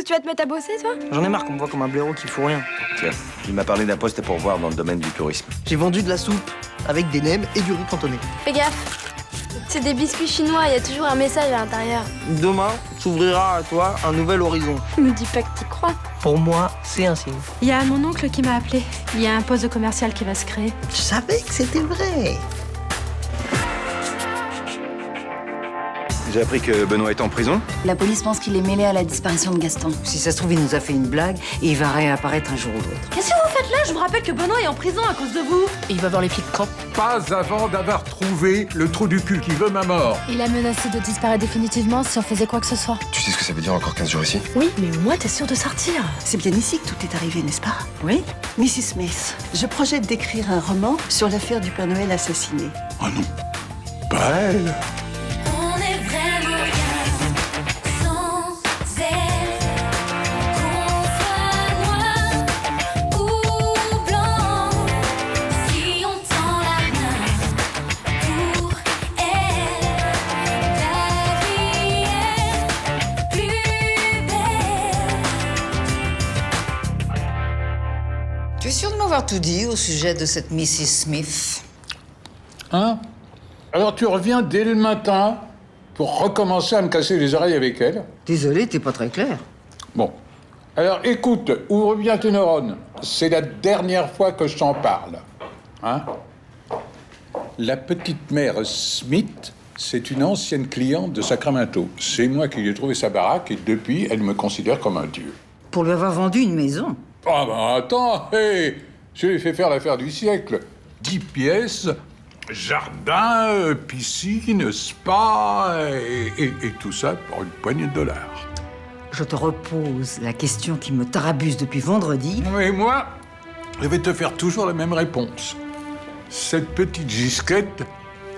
que tu vas te mettre à bosser, toi? J'en ai marre qu'on me voit comme un blaireau qui fout rien. Tiens, il m'a parlé d'un poste à pourvoir dans le domaine du tourisme. J'ai vendu de la soupe avec des nems et du riz cantonné. Fais gaffe. C'est des biscuits chinois, il y a toujours un message à l'intérieur. Demain s'ouvrira à toi un nouvel horizon. Me dis pas que t'y crois. Pour moi, c'est un signe. Il y a mon oncle qui m'a appelé. Il y a un poste de commercial qui va se créer. Je savais que c'était vrai. J'ai appris que Benoît est en prison. La police pense qu'il est mêlé à la disparition de Gaston. Si ça se trouve, il nous a fait une blague et il va réapparaître un jour ou l'autre. Qu'est-ce que vous faites là? Je vous rappelle que Benoît est en prison à cause de vous. Et il va voir les flics quand? Pas avant d'avoir trouvé le trou du cul qui veut ma mort. Il a menacé de disparaître définitivement si on faisait quoi que ce soit. Tu sais ce que ça veut dire encore 15 jours ici? Oui, mais au moins t'es sûr de sortir. C'est bien ici que tout est arrivé, n'est-ce pas? Oui? Mrs. Smith, je projette d'écrire un roman sur l'affaire du Père Noël assassiné. Oh non, pas elle. Tu es sûr de m'avoir tout dit au sujet de cette Mrs. Smith? Hein? Alors tu reviens dès le matin pour recommencer à me casser les oreilles avec elle? Désolé, t'es pas très clair. Bon. Alors écoute, ouvre bien tes neurones. C'est la dernière fois que je t'en parle. Hein? La petite mère Smith, c'est une ancienne cliente de Sacramento. C'est moi qui lui ai trouvé sa baraque et depuis, elle me considère comme un dieu. Pour lui avoir vendu une maison. Ah ben attends, hey, je lui ai fait faire l'affaire du siècle. 10 pièces, jardin, piscine, spa, et tout ça pour une poignée de dollars. Je te repose la question qui me tarabuse depuis vendredi. Et moi, je vais te faire toujours la même réponse. Cette petite gisquette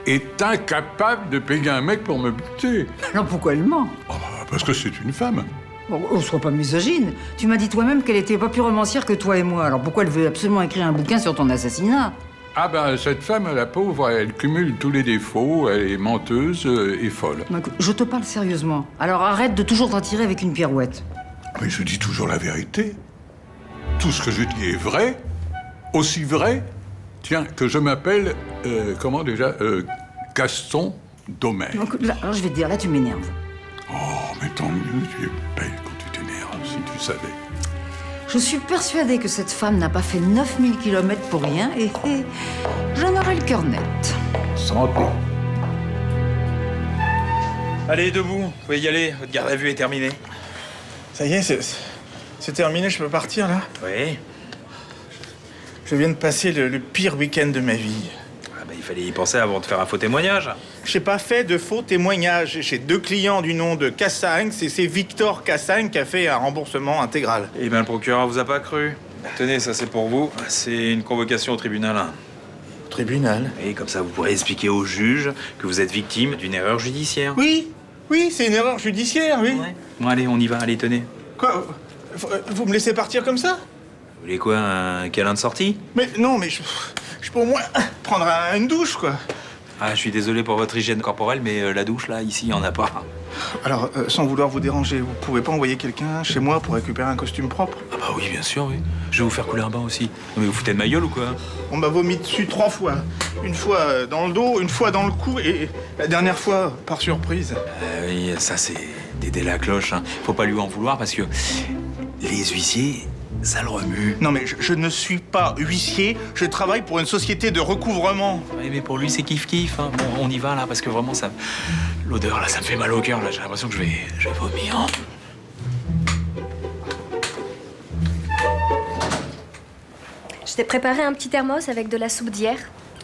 est incapable de payer un mec pour me buter. Alors pourquoi elle ment? Oh, parce que c'est une femme. Bon, sois pas misogyne. Tu m'as dit toi-même qu'elle était pas plus romancière que toi et moi. Alors pourquoi elle veut absolument écrire un bouquin sur ton assassinat? Ah ben, cette femme, la pauvre, elle cumule tous les défauts, elle est menteuse et folle. Bah, écoute, je te parle sérieusement. Alors arrête de toujours t'en tirer avec une pirouette. Mais je dis toujours la vérité. Tout ce que je dis est vrai, aussi vrai, tiens, que je m'appelle, comment déjà, Gaston Domer. Donc, là, alors, je vais te dire, là tu m'énerves. Oh, mais tant mieux, tu es belle quand tu t'énerves, si tu savais. Je suis persuadée que cette femme n'a pas fait 9000 km pour rien et j'en aurai le cœur net. Santé. Allez, debout, vous pouvez y aller, votre garde à vue est terminée. Ça y est, c'est terminé, je peux partir là? Oui. Je viens de passer le pire week-end de ma vie. Ah bah, il fallait y penser avant de faire un faux témoignage. J'ai pas fait de faux témoignages. J'ai 2 clients du nom de Cassagne. C'est Victor Cassagne qui a fait un remboursement intégral. Eh bien, le procureur vous a pas cru. Tenez, ça c'est pour vous. C'est une convocation au tribunal. Tribunal? Et comme ça, vous pourrez expliquer au juge que vous êtes victime d'une erreur judiciaire. Oui, c'est une erreur judiciaire, oui. Ouais. Bon, allez, on y va, allez, tenez. Quoi? Vous me laissez partir comme ça? Vous voulez quoi, un câlin de sortie? Mais non, mais je peux au moins prendre une douche, quoi. Ah, je suis désolé pour votre hygiène corporelle, mais la douche, là, ici, il n'y en a pas. Alors, sans vouloir vous déranger, vous pouvez pas envoyer quelqu'un chez moi pour récupérer un costume propre? Ah bah oui, bien sûr, oui. Je vais vous faire couler un bain aussi. Non, mais vous foutez de ma gueule ou quoi? On m'a vomi dessus 3 fois. Une fois dans le dos, une fois dans le cou, et la dernière fois, par surprise. Oui, ça, c'est d'aider la cloche, hein. Faut pas lui en vouloir parce que les huissiers, ça le remue. Non mais je ne suis pas huissier, je travaille pour une société de recouvrement. Oui, mais pour lui, c'est kiff-kiff, hein. Bon, on y va, là, parce que vraiment, ça... L'odeur, là, ça me fait mal au cœur, là. J'ai l'impression que je vais vomir. Je t'ai préparé un petit thermos avec de la soupe d'hier,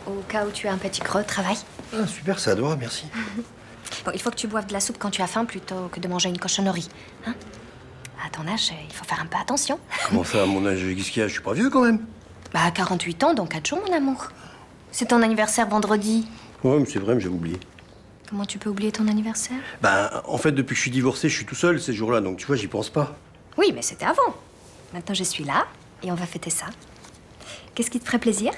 au cas où tu as un petit creux au travail. Ah, super, c'est adorable, merci. Bon, il faut que tu boives de la soupe quand tu as faim plutôt que de manger une cochonnerie. Hein? À ton âge, il faut faire un peu attention. Comment ça, à mon âge, qu'est-ce qu'il y a? Je suis pas vieux, quand même. Bah, 48 ans, dans 4 jours, mon amour. C'est ton anniversaire vendredi. Ouais, mais c'est vrai, mais j'avais oublié. Comment tu peux oublier ton anniversaire? Bah, en fait, depuis que je suis divorcé, je suis tout seul ces jours-là, donc tu vois, j'y pense pas. Oui, mais c'était avant. Maintenant, je suis là et on va fêter ça. Qu'est-ce qui te ferait plaisir?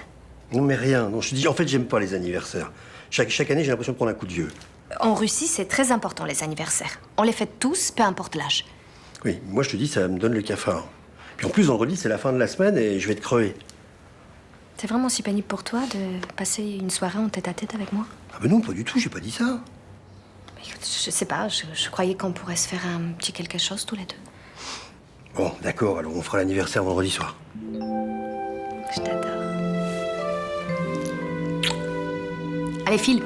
Non, mais rien. Non, je te dis, en fait, j'aime pas les anniversaires. Chaque année, j'ai l'impression de prendre un coup de vieux. En Russie, c'est très important, les anniversaires. On les fête tous, peu importe l'âge. Oui, moi je te dis, ça me donne le cafard. Puis en plus, vendredi, c'est la fin de la semaine et je vais te crever. C'est vraiment si pénible pour toi de passer une soirée en tête-à-tête avec moi? Ah ben non, pas du tout, j'ai pas dit ça. Écoute, je sais pas, je croyais qu'on pourrait se faire un petit quelque chose tous les deux. Bon, d'accord, alors on fera l'anniversaire vendredi soir. Je t'adore. Allez, file.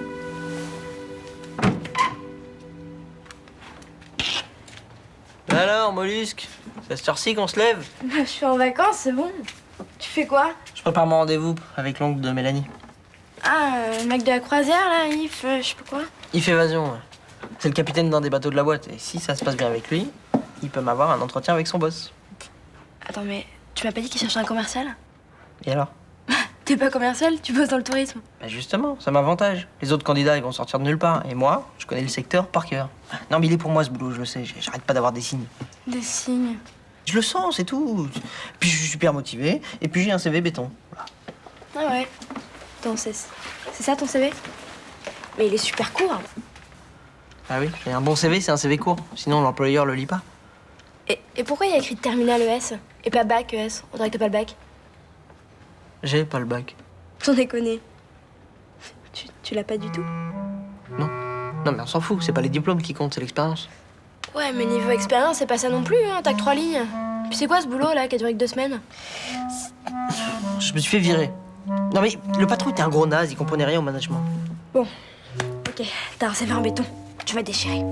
Alors, mollusque, c'est à cette heure-ci qu'on se lève? Je suis en vacances, c'est bon. Tu fais quoi? Je prépare mon rendez-vous avec l'oncle de Mélanie. Ah, le mec de la croisière, là, Yves, je sais pas quoi. Yves Évasion, ouais. C'est le capitaine d'un des bateaux de la boîte. Et si ça se passe bien avec lui, il peut m'avoir un entretien avec son boss. Attends, mais tu m'as pas dit qu'il cherchait un commercial? Et alors? T'es pas commercial, tu bosses dans le tourisme. Bah justement, ça m'avantage. Les autres candidats, ils vont sortir de nulle part. Et moi, je connais le secteur par cœur. Non, mais il est pour moi, ce boulot, je le sais. J'arrête pas d'avoir des signes. Des signes. Je le sens, c'est tout. Puis je suis super motivé. Et puis j'ai un CV béton. Voilà. Ah ouais. Attends, c'est ça ton CV? Mais il est super court. Ah oui, j'ai un bon CV, c'est un CV court. Sinon, l'employeur le lit pas. Et pourquoi il y a écrit terminal ES et pas bac ES? On dirait que t'as pas le bac. J'ai pas le bac. J'en ai connu. Tu l'as pas du tout? Non. Non, mais on s'en fout. C'est pas les diplômes qui comptent, c'est l'expérience. Ouais, mais niveau expérience, c'est pas ça non plus, hein. T'as que 3 lignes. Puis c'est quoi ce boulot, là, qui a duré que 2 semaines? Je me suis fait virer. Non, mais le patron était un gros naze, il comprenait rien au management. Bon. Ok, t'as un CV en béton. Tu vas déchirer.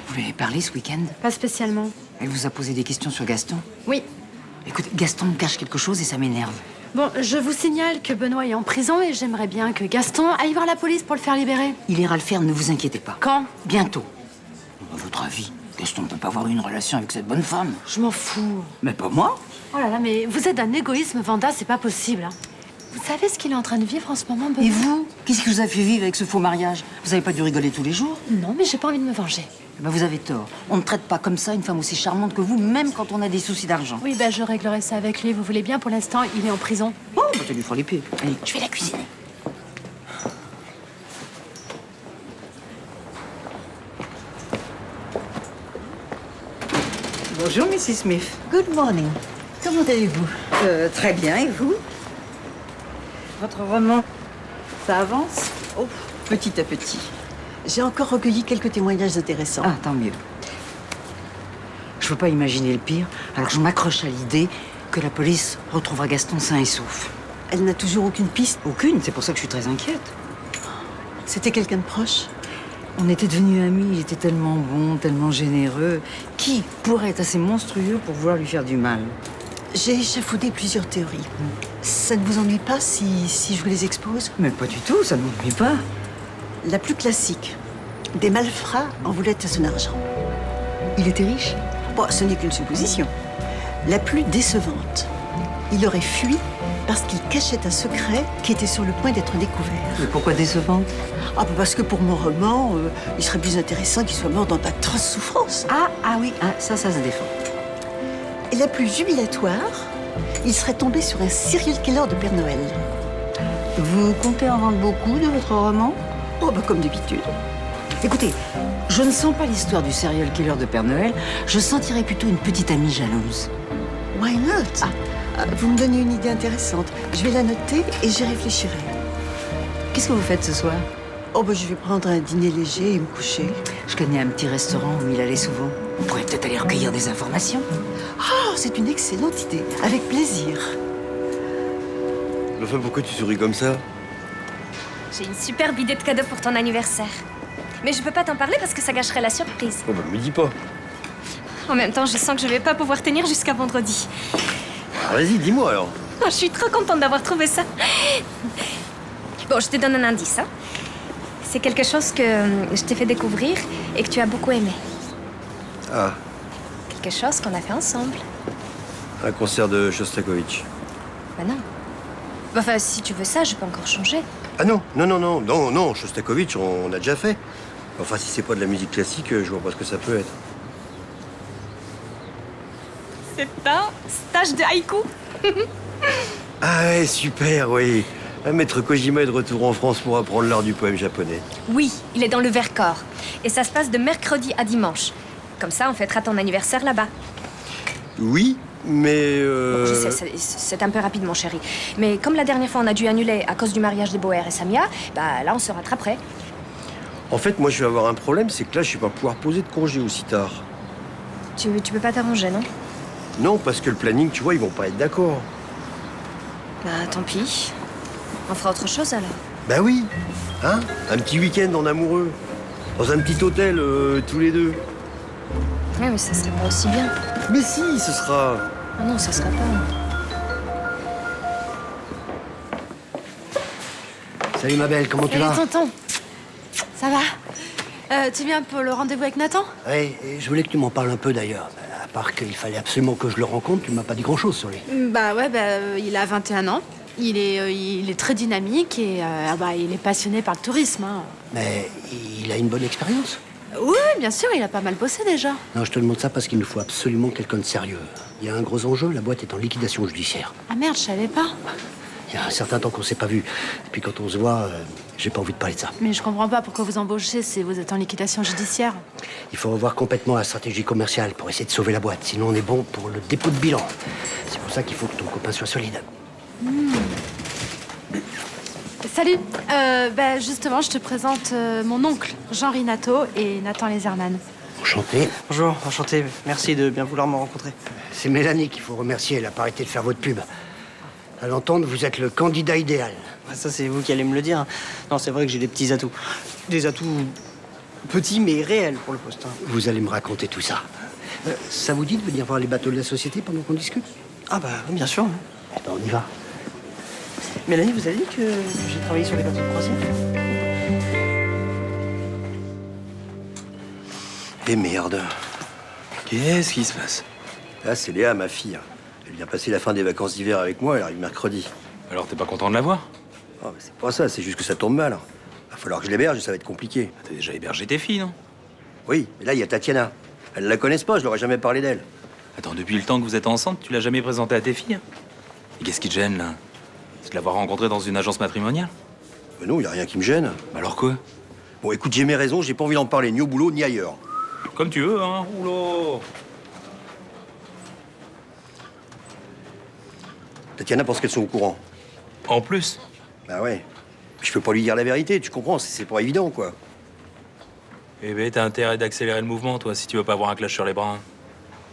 Vous lui avez parlé ce week-end? Pas spécialement. Elle vous a posé des questions sur Gaston? Oui. Écoute, Gaston me cache quelque chose et ça m'énerve. Bon, je vous signale que Benoît est en prison et j'aimerais bien que Gaston aille voir la police pour le faire libérer. Il ira le faire, ne vous inquiétez pas. Quand? Bientôt. À votre avis, Gaston ne peut pas avoir une relation avec cette bonne femme? Je m'en fous. Mais pas moi. Oh là là, mais vous êtes d'un égoïsme, Vanda, c'est pas possible. Hein. Vous savez ce qu'il est en train de vivre en ce moment, Benoît? Et vous? Qu'est-ce qui vous a fait vivre avec ce faux mariage? Vous avez pas dû rigoler tous les jours? Non, mais j'ai pas envie de me venger. Eh ben, vous avez tort. On ne traite pas comme ça une femme aussi charmante que vous, même quand on a des soucis d'argent. Oui, ben je réglerai ça avec lui, vous voulez bien. Pour l'instant, il est en prison. Oh, bah, ça lui fera l'épée. Allez, je vais la cuisiner. Bonjour, Mrs. Smith. Good morning. Comment allez-vous? Très bien, et vous? Votre roman, ça avance? Oh, petit à petit. J'ai encore recueilli quelques témoignages intéressants. Ah, tant mieux. Je veux pas imaginer le pire, alors je m'accroche à l'idée que la police retrouvera Gaston sain et sauf. Elle n'a toujours aucune piste. Aucune, c'est pour ça que je suis très inquiète. C'était quelqu'un de proche? On était devenus amis, il était tellement bon, tellement généreux. Qui pourrait être assez monstrueux pour vouloir lui faire du mal? J'ai échafaudé plusieurs théories. Ça ne vous ennuie pas si je vous les expose? Mais pas du tout, ça ne m'oublie pas. La plus classique. Des malfrats en voulaient à son argent. Il était riche? Bon, ce n'est qu'une supposition. La plus décevante. Il aurait fui parce qu'il cachait un secret qui était sur le point d'être découvert. Mais pourquoi décevante? Ah, parce que pour mon roman, il serait plus intéressant qu'il soit mort dans d'atroces souffrances. Ah oui, ça se défend. Et la plus jubilatoire, il serait tombé sur un serial killer de Père Noël. Vous comptez en vendre beaucoup de votre roman? Oh, bah comme d'habitude. Écoutez, je ne sens pas l'histoire du serial killer de Père Noël, je sentirais plutôt une petite amie jalouse. Why not? Vous me donnez une idée intéressante. Je vais la noter et j'y réfléchirai. Qu'est-ce que vous faites ce soir? Oh, bah je vais prendre un dîner léger et me coucher. Je connais un petit restaurant où il allait souvent. On pourrait peut-être aller recueillir des informations. Oh, c'est une excellente idée. Avec plaisir. Enfin, pourquoi tu souris comme ça? J'ai une superbe idée de cadeau pour ton anniversaire. Mais je peux pas t'en parler parce que ça gâcherait la surprise. Oh bah, me dis pas. En même temps, je sens que je vais pas pouvoir tenir jusqu'à vendredi. Ah, vas-y, dis-moi alors. Oh, je suis trop contente d'avoir trouvé ça. Bon, je te donne un indice. Hein. C'est quelque chose que je t'ai fait découvrir et que tu as beaucoup aimé. Ah, Quelque chose qu'on a fait ensemble. un concert de Shostakovich. Bah non. Enfin, si tu veux ça, je peux encore changer. Ah non, Shostakovich, on a déjà fait. Enfin, si c'est pas de la musique classique, je vois pas ce que ça peut être. C'est un stage de haïku. Ah ouais, super, oui. Maître Kojima est de retour en France pour apprendre l'art du poème japonais. Oui, il est dans le Vercors. Et ça se passe de mercredi à dimanche. Comme ça, on fêtera ton anniversaire là-bas. Oui, mais... Bon, je sais, c'est un peu rapide, mon chéri. Mais comme la dernière fois, on a dû annuler à cause du mariage de Boer et Samia, bah là, on se rattraperait. En fait, moi, je vais avoir un problème, c'est que là, je vais pas pouvoir poser de congé aussi tard. Tu peux pas t'arranger, non? Non, parce que le planning, tu vois, ils vont pas être d'accord. Bah, tant pis. On fera autre chose, alors. Bah oui, hein? Un petit week-end en amoureux. Dans un petit hôtel, tous les deux. Ouais, mais ça serait pas aussi bien. Mais si, ce sera... Ah non, ça sera pas. Salut ma belle, comment tu vas? Salut tonton. Ça va? Tu viens pour le rendez-vous avec Nathan? Oui, et je voulais que tu m'en parles un peu d'ailleurs. À part qu'il fallait absolument que je le rencontre, tu m'as pas dit grand-chose sur lui. Bah ouais, il a 21 ans. Il est très dynamique et il est passionné par le tourisme. Hein. Mais il a une bonne expérience? Oui, bien sûr, il a pas mal bossé déjà. Non, je te demande ça parce qu'il nous faut absolument quelqu'un de sérieux. Il y a un gros enjeu, la boîte est en liquidation judiciaire. Ah merde, je savais pas. Il y a un certain temps qu'on s'est pas vu. Et puis quand on se voit, j'ai pas envie de parler de ça. Mais je comprends pas pourquoi vous embauchez si vous êtes en liquidation judiciaire. Il faut revoir complètement la stratégie commerciale pour essayer de sauver la boîte. Sinon, on est bon pour le dépôt de bilan. C'est pour ça qu'il faut que ton copain soit solide. Salut. Justement, je te présente mon oncle, Jean Rinato et Nathan Leserman. Enchanté. Bonjour, enchanté. Merci de bien vouloir me rencontrer. C'est Mélanie qu'il faut remercier. Elle a pas arrêté de faire votre pub. À l'entendre, vous êtes le candidat idéal. Ça, c'est vous qui allez me le dire. Non, c'est vrai que j'ai des petits atouts. Des atouts petits mais réels pour le poste. Vous allez me raconter tout ça. Ça vous dit de venir voir les bateaux de la société pendant qu'on discute? Ah bah, bien sûr. Eh ben, on y va. Mélanie, vous avez dit que j'ai travaillé sur les bateaux de croisière? Et merde. Qu'est-ce qui se passe? Là, c'est Léa, ma fille. Elle vient passer la fin des vacances d'hiver avec moi, elle arrive mercredi. Alors t'es pas content de la voir? Oh, mais c'est pas ça, c'est juste que ça tombe mal. Va falloir que je l'héberge et ça va être compliqué. T'as déjà hébergé tes filles, non? Oui, mais là, il y a Tatiana. Elles la connaissent pas, je leur ai jamais parlé d'elle. Attends, depuis le temps que vous êtes ensemble, tu l'as jamais présenté à tes filles? Et qu'est-ce qui te gêne, là? C'est de l'avoir rencontrée dans une agence matrimoniale? Mais non, il y a rien qui me gêne. Bah alors quoi? Bon, écoute, j'ai mes raisons, j'ai pas envie d'en parler, ni au boulot, ni ailleurs. Comme tu veux, hein. Oula! Tatiana pense qu'elles sont au courant. En plus? Bah ouais. Je peux pas lui dire la vérité, tu comprends, c'est pas évident, quoi. Eh ben, t'as intérêt d'accélérer le mouvement, toi, si tu veux pas avoir un clash sur les bras.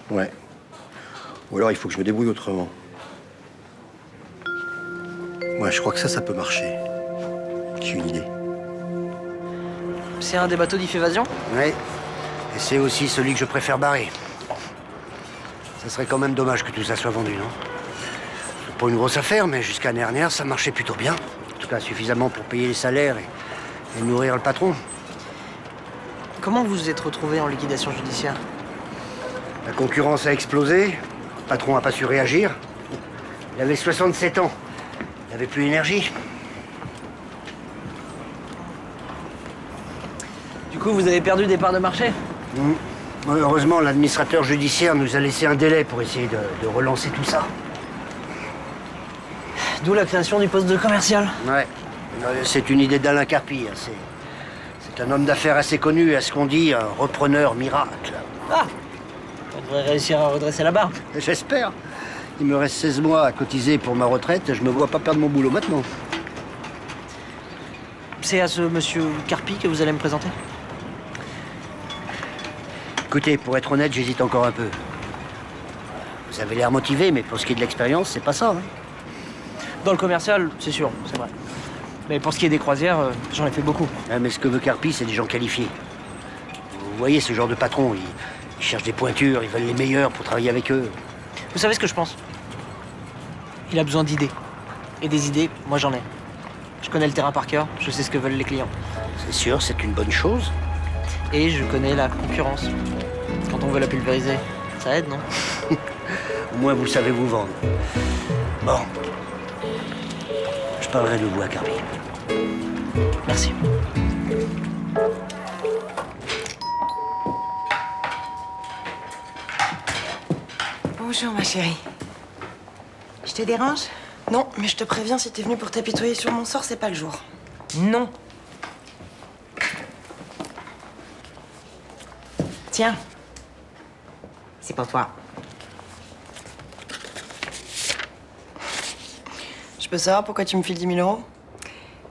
Ouais. Ou alors, il faut que je me débrouille autrement. Ouais, je crois que ça peut marcher. J'ai une idée. C'est un des bateaux d'IF Évasion? Oui. Et c'est aussi celui que je préfère barrer. Ça serait quand même dommage que tout ça soit vendu, non? C'est pas une grosse affaire, mais jusqu'à l'année dernière, ça marchait plutôt bien. En tout cas, suffisamment pour payer les salaires et nourrir le patron. Comment vous vous êtes retrouvé en liquidation judiciaire? La concurrence a explosé. Le patron n'a pas su réagir. Il avait 67 ans. Il n'avait plus l'énergie. Du coup, vous avez perdu des parts de marché? Heureusement, l'administrateur judiciaire nous a laissé un délai pour essayer de relancer tout ça. D'où la création du poste de commercial. Ouais. C'est une idée d'Alain Carpi. C'est un homme d'affaires assez connu, à ce qu'on dit, un repreneur miracle. Ah! On devrait réussir à redresser la barre. J'espère. Il me reste 16 mois à cotiser pour ma retraite et je me vois pas perdre mon boulot maintenant. C'est à ce monsieur Carpi que vous allez me présenter? Écoutez, pour être honnête, j'hésite encore un peu. Vous avez l'air motivé, mais pour ce qui est de l'expérience, c'est pas ça. Hein. Dans le commercial, c'est sûr, c'est vrai. Mais pour ce qui est des croisières, j'en ai fait beaucoup. Ah, mais ce que veut Carpi, c'est des gens qualifiés. Vous voyez, ce genre de patron, ils cherchent des pointures, ils veulent les meilleurs pour travailler avec eux. Vous savez ce que je pense? Il a besoin d'idées. Et des idées, moi j'en ai. Je connais le terrain par cœur, je sais ce que veulent les clients. C'est sûr, c'est une bonne chose. Et je connais la concurrence. Quand on veut la pulvériser, ça aide, non? Au moins, vous savez vous vendre. Bon. Je parlerai de vous à Carpi. Merci. Bonjour, ma chérie. Je te dérange? Non, mais je te préviens, si t'es venue pour t'apitoyer sur mon sort, c'est pas le jour. Non. Tiens, C'est pour toi. Je peux savoir pourquoi tu me files 10 000 euros?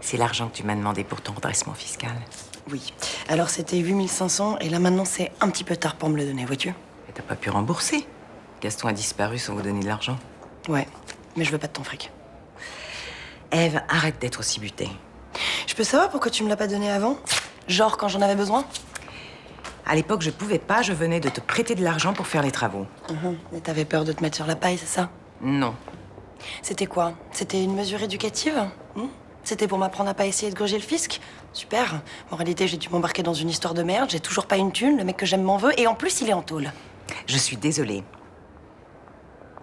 C'est l'argent que tu m'as demandé pour ton redressement fiscal. Oui. Alors c'était 8 500 et là maintenant c'est un petit peu tard pour me le donner, vois-tu? Et t'as pas pu rembourser. Gaston a disparu sans vous donner de l'argent. Ouais, mais je veux pas de ton fric. Ève, arrête d'être aussi butée. Je peux savoir pourquoi tu me l'as pas donné avant? Genre quand j'en avais besoin? À l'époque, je pouvais pas, je venais de te prêter de l'argent pour faire les travaux. Et t'avais peur de te mettre sur la paille, c'est ça? Non. C'était quoi? C'était une mesure éducative? C'était pour m'apprendre à pas essayer de gruger le fisc? Super. En réalité, j'ai dû m'embarquer dans une histoire de merde, j'ai toujours pas une thune, le mec que j'aime m'en veut, et en plus, il est en tôle. Je suis désolée.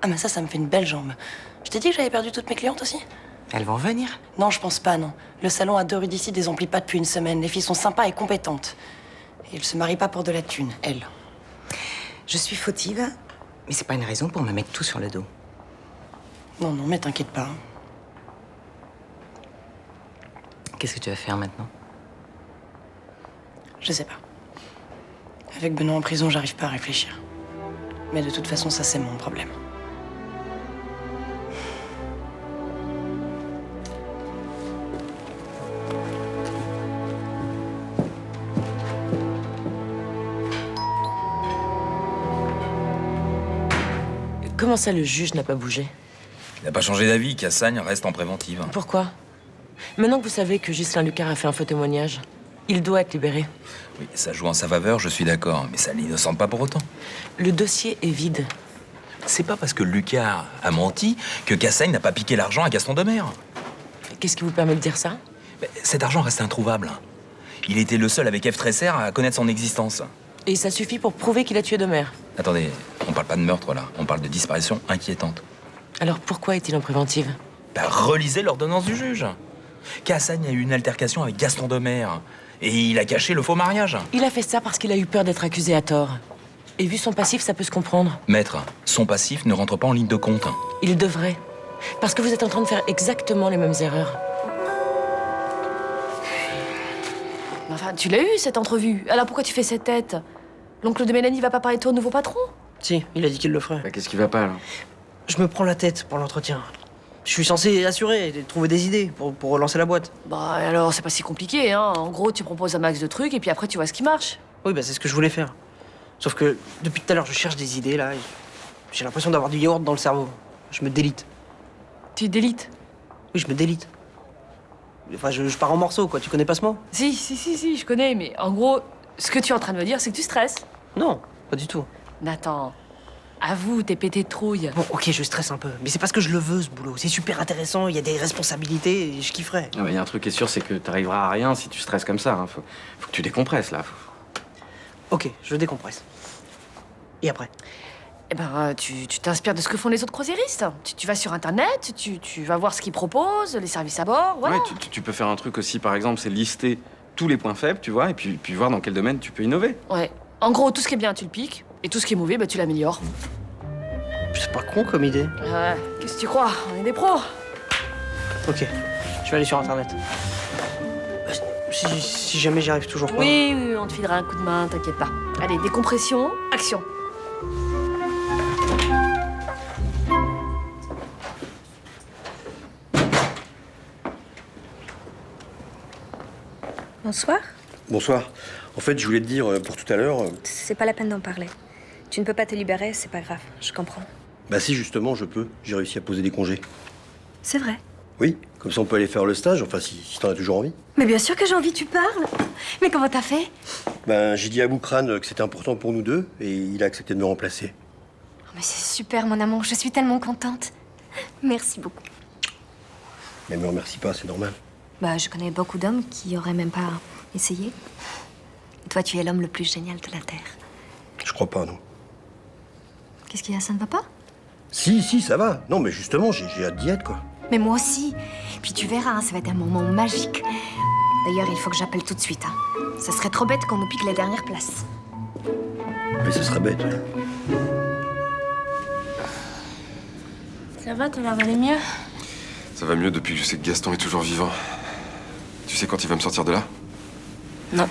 Ah, mais ça me fait une belle jambe. Je t'ai dit que j'avais perdu toutes mes clientes aussi? Elles vont venir? Non, je pense pas, non. Le salon à 2 rue d'ici désemplit pas depuis une semaine. Les filles sont sympas et compétentes. Et elles se marient pas pour de la thune, elles. Je suis fautive, mais c'est pas une raison pour me mettre tout sur le dos. Non, non, mais t'inquiète pas. Qu'est-ce que tu vas faire maintenant? Je sais pas. Avec Benoît en prison, j'arrive pas à réfléchir. Mais de toute façon, ça, c'est mon problème. Comment ça, le juge n'a pas bougé? Il n'a pas changé d'avis, Cassagne reste en préventive. Pourquoi? Maintenant que vous savez que Ghislain Lucas a fait un faux témoignage, il doit être libéré. Oui, ça joue en sa faveur, je suis d'accord, mais ça ne l'innocente pas pour autant. Le dossier est vide. C'est pas parce que Lucas a menti que Cassagne n'a pas piqué l'argent à Gaston Demers. Qu'est-ce qui vous permet de dire ça? Cet argent reste introuvable. Il était le seul avec Ève Tresser à connaître son existence. Et ça suffit pour prouver qu'il a tué Demers. Attendez, on parle pas de meurtre là, on parle de disparition inquiétante. Alors pourquoi est-il en préventive? Relisez l'ordonnance du juge. Cassagne a eu une altercation avec Gaston Demers et il a caché le faux mariage. Il a fait ça parce qu'il a eu peur d'être accusé à tort. Et vu son passif, ça peut se comprendre. Maître, son passif ne rentre pas en ligne de compte. Il devrait. Parce que vous êtes en train de faire exactement les mêmes erreurs. Enfin, tu l'as eu, cette entrevue. Alors pourquoi tu fais cette tête? L'oncle de Mélanie va pas parler de toi au nouveau patron? Si, il a dit qu'il le ferait. Bah, qu'est-ce qui va pas, alors? Je me prends la tête pour l'entretien. Je suis censé assurer, trouver des idées pour relancer la boîte. Bah alors, c'est pas si compliqué, hein. En gros, tu proposes un max de trucs et puis après, tu vois ce qui marche. Oui, bah c'est ce que je voulais faire. Sauf que depuis tout à l'heure, je cherche des idées, là. Et j'ai l'impression d'avoir du yaourt dans le cerveau. Je me délite. Tu délites? Oui, je me délite. Enfin, je pars en morceaux, quoi. Tu connais pas ce mot? Si, je connais, mais en gros, ce que tu es en train de me dire, c'est que tu stresses. Non, pas du tout. Nathan, avoue, t'es pété de trouille. Bon, ok, je stresse un peu. Mais c'est parce que je le veux, ce boulot. C'est super intéressant, il y a des responsabilités et je kifferais. Ah bah, y a un truc qui est sûr, c'est que t'arriveras à rien si tu stresses comme ça. Hein. Faut que tu décompresses, là. Ok, je décompresse. Et après? Eh ben, tu t'inspires de ce que font les autres croisiéristes. Tu vas sur Internet, tu vas voir ce qu'ils proposent, les services à bord, voilà. Ouais, tu peux faire un truc aussi, par exemple, c'est lister tous les points faibles, tu vois, et puis voir dans quel domaine tu peux innover. Ouais. En gros, tout ce qui est bien, tu le piques, et tout ce qui est mauvais, bah, tu l'améliores. C'est pas con comme idée. Ouais, qu'est-ce que tu crois? On est des pros. Ok, je vais aller sur Internet. Si jamais j'y arrive toujours pas... Oui, on te filera un coup de main, t'inquiète pas. Allez, décompression, action. Bonsoir. Bonsoir. En fait, je voulais te dire pour tout à l'heure... C'est pas la peine d'en parler. Tu ne peux pas te libérer, c'est pas grave, je comprends. Bah si, justement, je peux. J'ai réussi à poser des congés. C'est vrai. Oui, comme ça on peut aller faire le stage, enfin si t'en as toujours envie. Mais bien sûr que j'ai envie, tu parles. Mais comment t'as fait? Ben, j'ai dit à Boukrane que c'était important pour nous deux et il a accepté de me remplacer. Oh, mais c'est super, mon amour, je suis tellement contente. Merci beaucoup. Mais me remercie pas, c'est normal. Bah, je connais beaucoup d'hommes qui auraient même pas essayé. Et toi, tu es l'homme le plus génial de la Terre. Je crois pas, non. Qu'est-ce qu'il y a, ça ne va pas? Si, ça va. Non, mais justement, j'ai hâte d'y être, quoi. Mais moi aussi. Puis tu verras, hein, ça va être un moment magique. D'ailleurs, il faut que j'appelle tout de suite. Hein. Ça serait trop bête qu'on nous pique la dernière place. Mais ce serait bête. Ça va, t'as l'air d'aller mieux? Ça va mieux depuis que je sais que Gaston est toujours vivant. Tu sais quand il va me sortir de là? Non.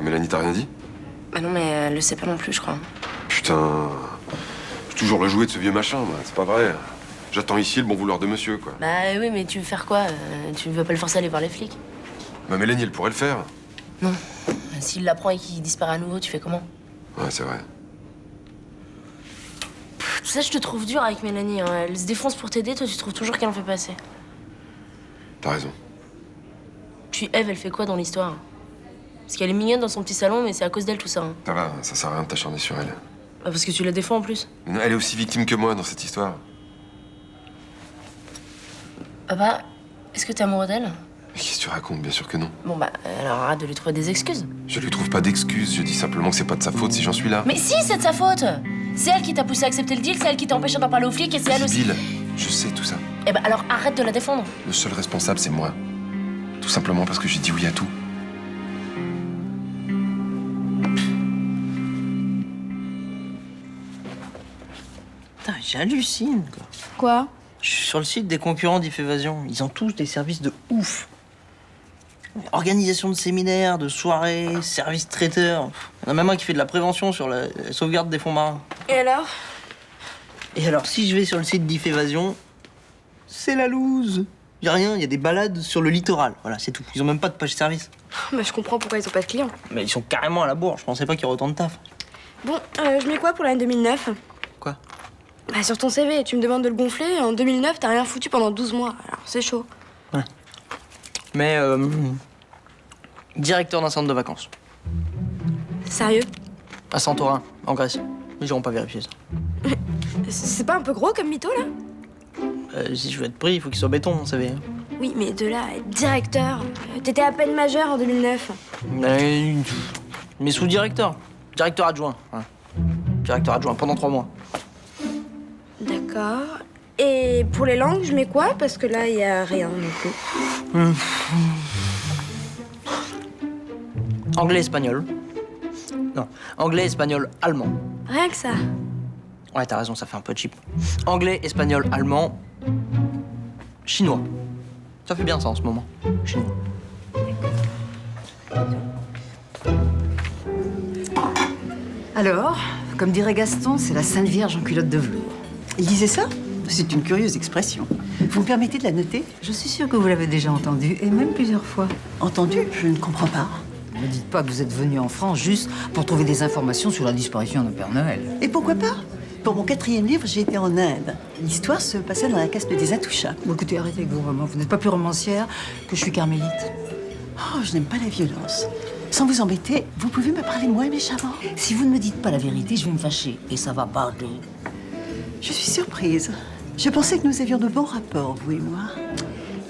Mélanie t'a rien dit? Bah non, mais elle le sait pas non plus, je crois. Putain. Putain. Je suis toujours le jouet de ce vieux machin, moi. C'est pas vrai. J'attends ici le bon vouloir de monsieur, quoi. Bah oui, mais tu veux faire quoi Tu veux pas le forcer à aller voir les flics? Ma Mélanie, elle pourrait le faire. Non. S'il l'apprend et qu'il disparaît à nouveau, tu fais comment? Ouais, c'est vrai. Tu sais, je te trouve dur avec Mélanie. Hein. Elle se défonce pour t'aider, toi tu trouves toujours qu'elle en fait pas assez. T'as raison. Puis Eve, elle fait quoi dans l'histoire? Parce qu'elle est mignonne dans son petit salon, mais c'est à cause d'elle tout ça. Hein. Ça va, ça sert à rien de t'acharner sur elle. Bah, parce que tu la défends en plus. Mais elle est aussi victime que moi dans cette histoire. Papa, est-ce que t'es amoureux d'elle? Mais qu'est-ce que tu racontes? Bien sûr que non. Bon bah, alors arrête de lui trouver des excuses. Je lui trouve pas d'excuses, je dis simplement que c'est pas de sa faute si j'en suis là. Mais si, c'est de sa faute! C'est elle qui t'a poussé à accepter le deal, c'est elle qui t'a empêché d'en parler aux flics et c'est elle aussi. Bill, je sais tout ça. Eh ben alors arrête de la défendre. Le seul responsable, c'est moi. Tout simplement parce que j'ai dit oui à tout. Putain, j'hallucine, quoi. Quoi? Je suis sur le site des concurrents d'IF Évasion. Ils ont tous des services de ouf. Organisation de séminaires, de soirées, service traiteur. Il y en a même un qui fait de la prévention sur la sauvegarde des fonds marins. Et alors? Et alors, si je vais sur le site d'IF Évasion, c'est la loose. Y a rien, il y a des balades sur le littoral. Voilà, c'est tout. Ils ont même pas de page service. Bah, je comprends pourquoi ils ont pas de clients. Mais ils sont carrément à la bourre. Je pensais pas qu'il y aurait autant de taf. Bon, je mets quoi pour l'année 2009? Quoi? Bah, sur ton CV, tu me demandes de le gonfler. En 2009, t'as rien foutu pendant 12 mois. Alors, c'est chaud. Mais, directeur d'un centre de vacances. Sérieux? À Santorin, en Grèce. Ils iront pas vérifier ça. C'est pas un peu gros comme mytho, là? Si je veux être pris, il faut qu'il soit béton, mon CV. Oui, mais de là à être directeur, t'étais à peine majeur en 2009. Mais sous-directeur. Directeur adjoint. Ouais. Directeur adjoint pendant 3 mois. D'accord. Et pour les langues, je mets quoi? Parce que là, il y a rien non plus. Anglais, espagnol. Non, anglais, espagnol, allemand. Rien que ça. Ouais, t'as raison, ça fait un peu cheap. Anglais, espagnol, allemand, chinois. Ça fait bien ça en ce moment. Chinois. Alors, comme dirait Gaston, c'est la Sainte Vierge en culotte de velours. Il disait ça? C'est une curieuse expression. Vous me permettez de la noter? Je suis sûre que vous l'avez déjà entendue, et même plusieurs fois. Entendu? Je ne comprends pas. Ne me dites pas que vous êtes venu en France juste pour trouver des informations sur la disparition d'un Père Noël. Et pourquoi pas? Pour mon 4e livre, j'ai été en Inde. L'histoire se passait dans la caste des Atouchas. Bon, écoutez, arrêtez avec vos romans. Vous n'êtes pas plus romancière que je suis carmélite. Oh, je n'aime pas la violence. Sans vous embêter, vous pouvez me parler moins méchamment? Si vous ne me dites pas la vérité, je vais me fâcher. Et ça va parler. Je suis surprise. Je pensais que nous avions de bons rapports, vous et moi.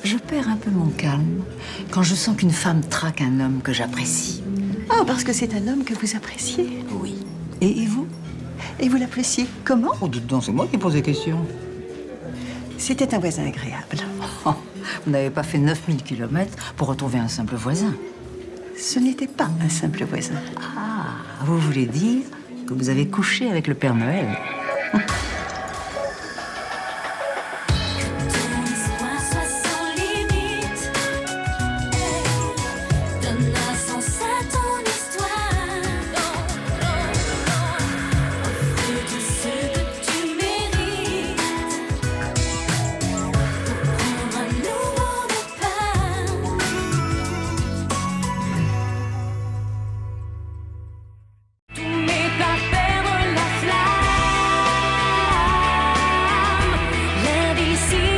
Je perds un peu mon calme quand je sens qu'une femme traque un homme que j'apprécie. Ah, parce que c'est un homme que vous appréciez? Oui. Et vous? Et vous l'appréciez comment? Oh, dites donc, c'est moi qui pose des questions. C'était un voisin agréable. Oh, vous n'avez pas fait 9000 km pour retrouver un simple voisin. Ce n'était pas un simple voisin. Ah, vous voulez dire que vous avez couché avec le Père Noël?